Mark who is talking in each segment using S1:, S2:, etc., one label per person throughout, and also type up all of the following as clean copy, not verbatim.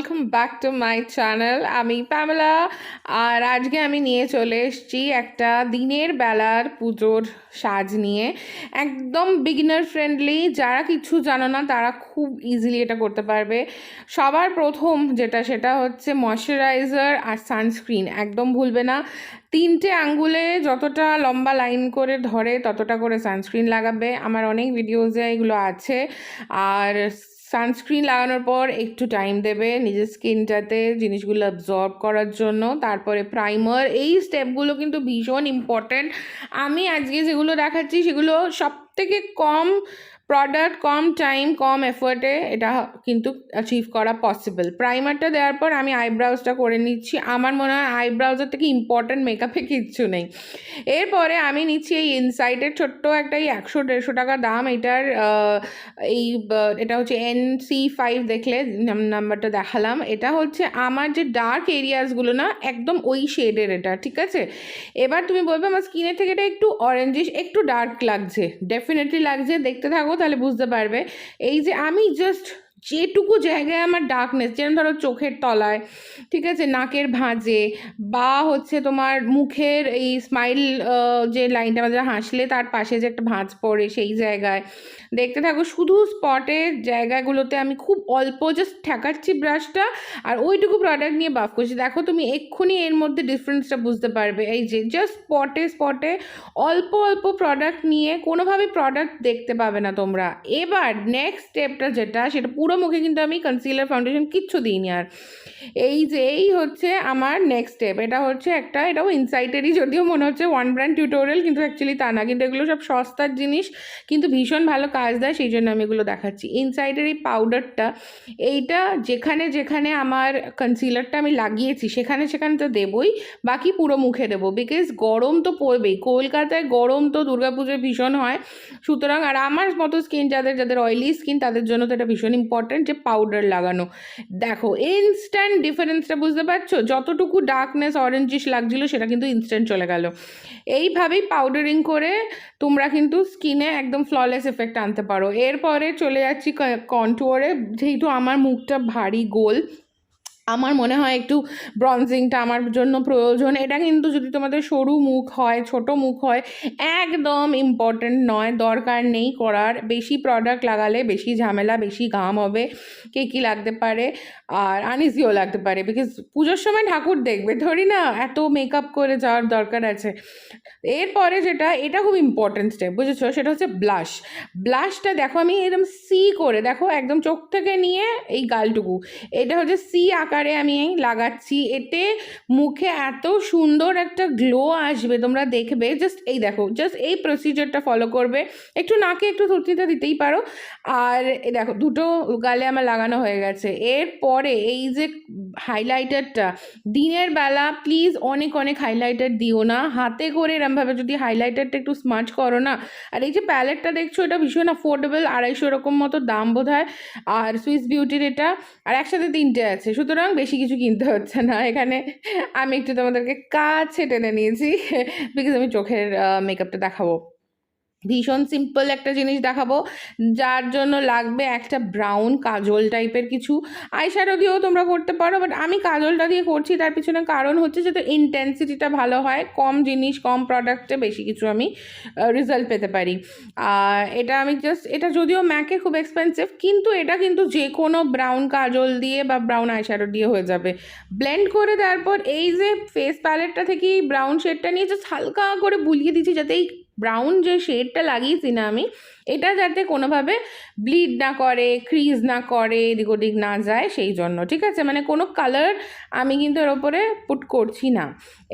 S1: Welcome back to my channel. আমি Pamela, আর আজকে আমি নিয়ে চলে এসেছি একটা দিনের বেলার পুজোর সাজ নিয়ে। একদম বিগিনার ফ্রেন্ডলি, যারা কিছু জানো না তারা খুব ইজিলি এটা করতে পারবে। সবার প্রথম সেটা হচ্ছে ময়শ্চারাইজার আর সানস্ক্রিন, একদম ভুলবে না। 3টে আঙ্গুলে যতটা লম্বা লাইন করে ধরে ততটা করে সানস্ক্রিন লাগাবে। আমার অনেক ভিডিওজে এগুলো আছে। আর সানস্ক্রিন লাগানোর পর একটু টাইম দেবে নিজের স্কিনটাতে জিনিসগুলো অ্যাবজর্ব করার জন্য। তারপরে প্রাইমার, এই স্টেপগুলো কিন্তু ভীষণ ইম্পর্ট্যান্ট। আমি আজকে যেগুলো দেখাচ্ছি সেগুলো সবথেকে কম প্রোডাক্ট, কম টাইম, কম এফোর্টে এটা কিন্তু অ্যাচিভ করা পসিবল। প্রাইমারটা দেওয়ার পর আমি আইব্রাউজটা করে নিচ্ছি। আমার মনে হয় আইব্রাউজের থেকে ইম্পর্ট্যান্ট মেকআপে কিচ্ছু নেই। এরপরে আমি নিচ্ছি এই ইনসাইটের ছোট্ট একটা 100-150 টাকা দাম এটার। এটা হচ্ছে NC5, দেখলে নাম্বারটা দেখালাম। এটা হচ্ছে আমার যে ডার্ক এরিয়াসগুলো না, একদম ওই শেডের এটা, ঠিক আছে? এবার তুমি বলবে আমার স্কিনের থেকে এটা একটু অরেঞ্জিশ, একটু ডার্ক লাগছে। ডেফিনেটলি লাগছে, দেখতে থাকো তাহলে বুঝতে পারবে। এই যে আমি জাস্ট যেটুকু জায়গায় আমার ডার্কনেস, যেমন ধরো চোখের তলায়, ঠিক আছে, নাকের ভাঁজে, বা হচ্ছে তোমার মুখের এই স্মাইল যে লাইনটা আমাদের হাসলে তার পাশে যে একটা ভাঁজ পড়ে সেই জায়গায়, দেখতে থাকো। শুধু স্পটের জায়গাগুলোতে আমি খুব অল্প জাস্ট ঠেকাচ্ছি ব্রাশটা, আর ওইটুকু প্রোডাক্ট নিয়ে বাফ করছি। দেখো তুমি এক্ষুনি এর মধ্যে ডিফারেন্সটা বুঝতে পারবে। এই যে জাস্ট স্পটে অল্প অল্প প্রোডাক্ট নিয়ে কোনোভাবেই প্রোডাক্ট দেখতে পাবে না তোমরা। এবার নেক্সট স্টেপটা সেটা পুরো মুখে কিন্তু আমি কনসিলার ফাউন্ডেশন কিচ্ছু দিইনি। আর এই হচ্ছে আমার নেক্সট স্টেপ। এটাও ইনসাইটেরই, যদিও মনে হচ্ছে ওয়ান ব্র্যান্ড টিউটোরিয়াল, কিন্তু অ্যাকচুয়ালি তা না। কিন্তু এগুলো সব সস্তার জিনিস, কিন্তু ভীষণ ভালো কাজ দেয়, সেই জন্য আমি এগুলো দেখাচ্ছি। ইনসাইটের এই পাউডারটা, এইটা যেখানে যেখানে আমার কনসিলারটা আমি লাগিয়েছি সেখানে তো দেবই, বাকি পুরো মুখে দেবো। বিকজ গরম তো পড়বেই, কলকাতায় গরম তো দুর্গাপুজোয় ভীষণ হয়। সুতরাং আর আমার মতো স্কিন যাদের অয়েলি স্কিন, তাদের জন্য তো এটা ভীষণ ইম্পর্ট্যান্ট যে পাউডার লাগানো। দেখো ইনস্ট্যান্ট ডিফারেন্সটা বুঝতে পারছো? যতটুকু ডার্কনেস অরেঞ্জিশ লাগছিল সেটা কিন্তু ইনস্ট্যান্ট চলে গেল। এইভাবেই পাউডারিং করে তোমরা কিন্তু স্কিনে একদম ফ্ললেস এফেক্ট আনতে পারো। এরপরে চলে যাচ্ছি কন্টুয়ারে। যেহেতু আমার মুখটা ভারী গোল, আমার মনে হয় একটু ব্রনজিংটা আমার জন্য প্রয়োজন। এটা কিন্তু যদি তোমাদের সরু মুখ হয়, ছোট মুখ হয়, একদম ইম্পর্ট্যান্ট নয়, দরকার নেই করার। বেশি প্রোডাক্ট লাগালে বেশি ঝামেলা, বেশি ঘাম হবে, কী লাগতে পারে, আর আনইজিও লাগতে পারে। বিকজ পুজোর সময় ঠাকুর দেখবে, ধরি না এত মেকআপ করে যাওয়ার দরকার আছে। এরপরে এটা খুব ইম্পর্ট্যান্ট স্টেপ, বুঝেছো? সেটা হচ্ছে ব্লাশ। ব্লাশটা দেখো আমি একদম সি করে, দেখো একদম চোখ থেকে নিয়ে এই গালটুকু, এটা হচ্ছে সি আকারে আমি লাগাচ্ছি। এতে মুখে এত সুন্দর একটা গ্লো আসবে, তোমরা দেখবে। জাস্ট এই দেখো, জাস্ট এই প্রসিজারটা ফলো করবে। একটু নাকে একটু থুতনিতে দিতেই পারো। আর এই দেখো দুটো গালে আমার লাগানো হয়ে গেছে। এরপরে এই যে হাইলাইটারটা, দিনের বেলা প্লিজ অনেক হাইলাইটার দিও না, হাতে করে এরমভাবে যদি হাইলাইটারটা একটু স্মাচ করো না। আর এই যে প্যালেটটা দেখছো, এটা ভীষণ অ্যাফোর্ডেবল, 250 এরকম মতো দাম বোধ হয়। আর সুইস বিউটির এটা, আর একসাথে 3টে আছে, সুতরাং বেশি কিছু কিনতে হচ্ছে না। এখানে আমি একটু তোমাদেরকে কাছে টেনে নিয়েছি বিকজ আমি চোখের মেকআপটা দেখাবো। ভীষণ সিম্পল একটা জিনিস দেখাবো, যার জন্য লাগবে একটা ব্রাউন কাজল টাইপের কিছু। আইশ্যাডো দিয়েও তোমরা করতে পারো, বাট আমি কাজলটা দিয়ে করছি। তার পিছনে কারণ হচ্ছে যাতে ইন্টেন্সিটিটা ভালো হয়, কম জিনিস কম প্রোডাক্টে বেশি কিছু আমি রেজাল্ট পেতে পারি। আর এটা যদিও ম্যাকে খুব এক্সপেন্সিভ, কিন্তু এটা কিন্তু যে কোনো ব্রাউন কাজল দিয়ে বা ব্রাউন আইশ্যাডো দিয়ে হয়ে যাবে। ব্লেন্ড করে দেওয়ার পর এই যে ফেস প্যালেটটা থেকে এই ব্রাউন শেডটা নিয়ে জাস্ট হালকা করে বুলিয়ে দিচ্ছি, যাতে এই ব্রাউন যে শেডটা লাগিয়েছি না আমি, এটা যাতে কোনোভাবে ব্লিড না করে, ক্রিজ না করে, এদিক ওদিক না যায়, সেই জন্য, ঠিক আছে? মানে কোনো কালার আমি কিন্তু এর ওপরে পুট করছি না।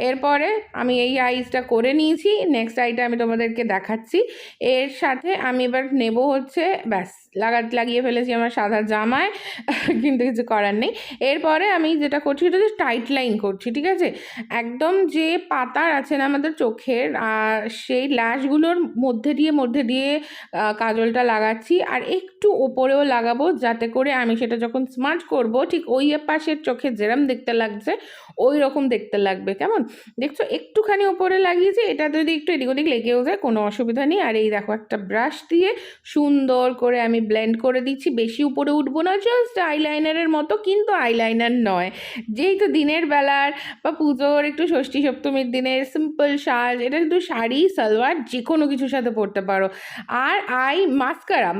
S1: এরপরে আমি এই আইসটা করে নিয়েছি। নেক্সট আইটা আমি তোমাদেরকে দেখাচ্ছি। এর সাথে আমি এবার নেব হচ্ছে, ব্যাস লাগিয়ে ফেলেছি আমার সাদা জামায়, কিন্তু কিছু করার নেই। এরপরে আমি যেটা করছি সেটা হচ্ছে টাইট লাইন করছি, ঠিক আছে? একদম যে পাতার আছে না আমাদের চোখের, সেই ল্যাশগুলোর মধ্যে দিয়ে কাজলটা লাগাচ্ছি। আর একটু ওপরেও লাগাবো, যাতে করে আমি সেটা যখন স্মাচ করব ঠিক ওই পাশের চোখে যেরম দেখতে লাগছে ওই রকম দেখতে লাগবে। কেমন দেখছো, একটুখানি ওপরে লাগিয়েছি, এটা যদি একটু এদিক ওদিক লেগেও যায় কোনো অসুবিধা নেই। আর এই দেখো একটা ব্রাশ দিয়ে সুন্দর করে আমি ব্লেন্ড করে দিচ্ছি, বেশি উপরে উঠবো না, জাস্ট আইলাইনারের মতো, কিন্তু আইলাইনার নয়। যেহেতু দিনের বেলার বা পুজোর একটু ষষ্ঠী সপ্তমীর দিনের সিম্পল সাজ, এটা কিন্তু শাড়ি সালোয়ার যে কোনো কিছুর সাথে পরতে পারো। আর মাস্কারা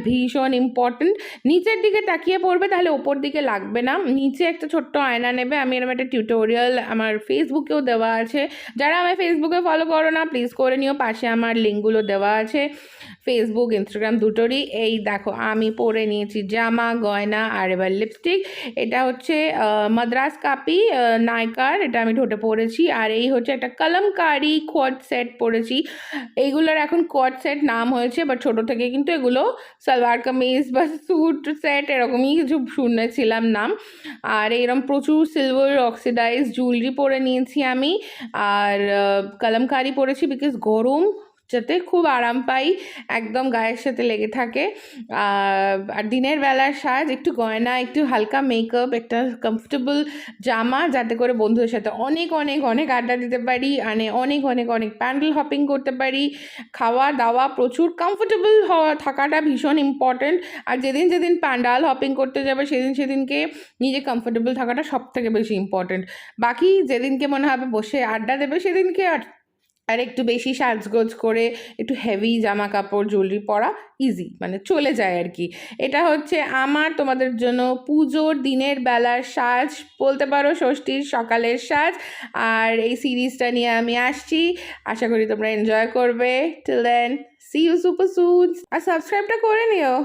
S1: ভীষণ ইম্পর্টেন্ট। নিচের দিকে তাকিয়ে পড়বে, তাহলে ওপর দিকে লাগবে না। নিচে একটা ছোট্ট আয়না নেবে, আমি এরকম একটা টিউটোরিয়াল আমার ফেসবুকেও দেওয়া আছে, যারা আমার ফেসবুকে ফলো করো না প্লিজ করে নিও, পাশে আমার লিঙ্কগুলো দেওয়া আছে, ফেসবুক ইনস্টাগ্রাম দুটোরই। এই দেখো আমি পরে নিয়েছি জামা গয়না আর এবার লিপস্টিক। এটা হচ্ছে মাদ্রাস কাপি নায়কার, এটা আমি ঠোঁটে পরেছি। আর এই হচ্ছে একটা কলমকারি কোয়াড সেট পরেছি। এইগুলোর এখন কোয়াড সেট নাম হয়েছে, বাট ছোটো থেকে কিন্তু এগুলো সালোয়ার কামিজ বা স্যুট সেট এরকমই কিছু শুনেছিলাম নাম। আর এরকম প্রচুর সিলভার অক্সিডাইজ জুয়েলারি পরে নিয়েছি আমি। আর কলমকারি পরেছি বিকজ গরম, যাতে খুব আরাম পাই, একদম গায়ের সাথে লেগে থাকে। আর দিনের বেলার সাজ একটু গয়না, একটু হালকা মেকআপ, একটা কমফোর্টেবল জামা, যাতে করে বন্ধুদের সাথে অনেক অনেক অনেক আড্ডা দিতে পারি, মানে অনেক অনেক অনেক প্যান্ডেল হপিং করতে পারি। খাওয়া দাওয়া প্রচুর কমফোর্টেবল থাকাটা ভীষণ ইম্পর্টেন্ট। আর যেদিন যেদিন প্যান্ডেল হপিং করতে যাবে সেদিনকে নিজে কমফোর্টেবল থাকাটা সব থেকে বেশি ইম্পর্টেন্ট। বাকি যেদিনকে মনে হবে বসে আড্ডা দেবে সেদিনকে আর একটু বেশি সাজগোজ করে একটু হেভি জামা কাপড় জুয়েলারি পরা ইজি, মানে চলে যায় আর কি। এটা হচ্ছে আমার তোমাদের জন্য পুজোর দিনের বেলার সাজ, বলতে পারো ষষ্ঠীর সকালের সাজ। আর এই সিরিজটা নিয়ে আমি আসছি, আশা করি তোমরা এনজয় করবে। Till then see you super soon, আর সাবস্ক্রাইবটা করে নিও।